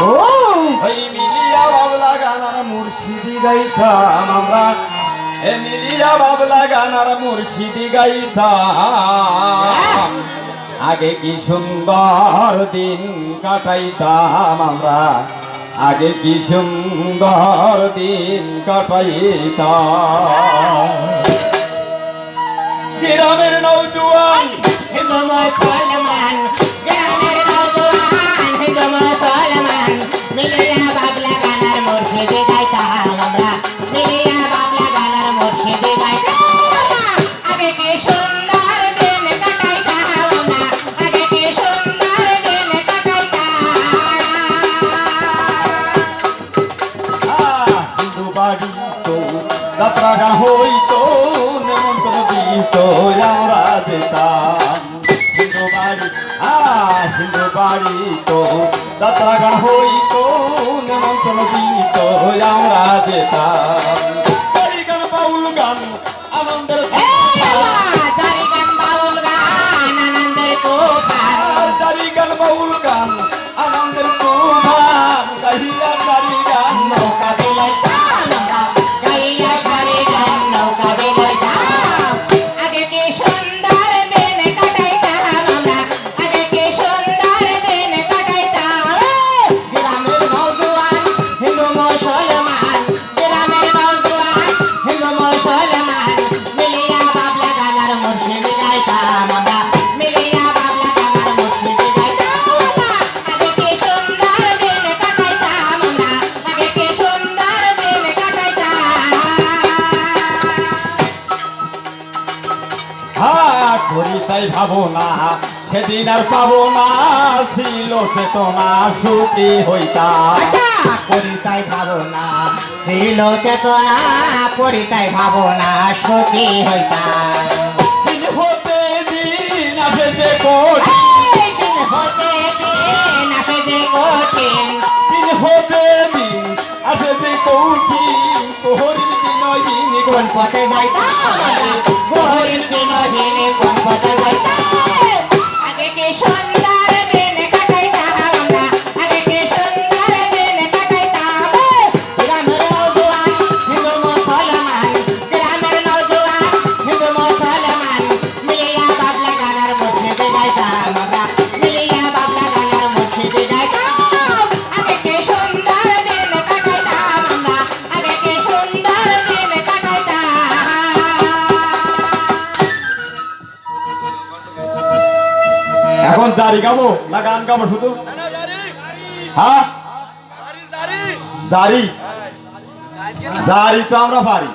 ও ওই মিলিয়া বাবলা গানার মুর্শিদি গাইতাম আমরা, এ মিলিয়া বাবলা গানার মুর্শিদি গাইতাম। আগে কি সুন্দর দিন কাটাইতাম আমরা, আগে কি সুন্দর দিন কাটাইতাম। গ্রামের নৌজওয়ান হিন্দু মুসলমান, গ্রামের নওজোয়ান হিন্দু মুসলমান, মিলিয়া বাবলা গানার মুর্শিদি গাইতাম আমরা, মিলিয়া বাবলা গানার মুর্শিদি গাইতাম। আগে কি সুন্দর দিন কাটাইতাম আমরা, আগে কি সুন্দর দিন কাটাইতাম। হিন্দু বাড়ি তো যাত্রা গান হইতো, নেমন্তন্ন দিত আমরা যেতাম। হিন্দু বাড়ি হিন্দু বাড়ি তো যাত্রা গান হইতো, নেমন্তন্ন দিত আমরা যেতাম। হরি গান বাউল গান আনন্দের জারি গান বাউল গান আনন্দের তুফান, জারি গান বাউল গান আনন্দের তুফান, গাহিয়া জারি গান নৌকা বিলাইতাম আমরা, গাইয়া সারি গান নৌকা বিলাইতাম। আগে কি সুন্দর দিন কাটাইতাম আমরা, আগে কি সুন্দর দিন কাটাইতাম। গ্রামের নওজোয়ান হিন্দু মুসলমান, গ্রামের নওজোয়ান হিন্দু মুসলমান, মিলিয়া বাবলা গানার মুর্শিদি গাইতাম আমরা, মিলিয়া বাবলা গানার মুর্শিদি গাইতাম আমরা। আগে কি সুন্দর দিন কাটাইতাম আমরা, আগে কি সুন্দর দিন কাটাইতাম। করি তাই ভাবো না, সেদিন আর পাবো না, ছিল চেতনা সুখী হইতাম। পরিতাই ভাবনা ছিল চেতনা, পরিতাই ভাবনা সুখী হইতাম। দিন হতে দিন আসে যে কঠিন, এই দিন হতে দিন আসে যে কঠিন, দিন হতে দিন আসে যে কঠিন, তোহরির বিনয়িনী কোন পথে যাইতাম আমরা, গরিব দিনহীন কোন পথে যাইতাম। আগে কি সুন্দর দিন কাটাইতাম আমরা, আগে কি সুন্দর দিন কাটাইতাম। গ্রামের নওজোয়ান হিন্দু মুসলমান, গ্রামের নওজোয়ান হিন্দু মুসলমান, মিলিয়া বাবলা গানার মুর্শিদি গাইতাম আমরা, মিলিয়া বাবলা গানার মুর্শিদি গাইতাম। আগে কি সুন্দর দিন কাটাইতাম আমরা, আগে কি সুন্দর দিন কাটাইতাম। এখন জারি গাবো না গান গাবো শুধু? হ্যাঁ জারি, জারি তো আমরা পারি।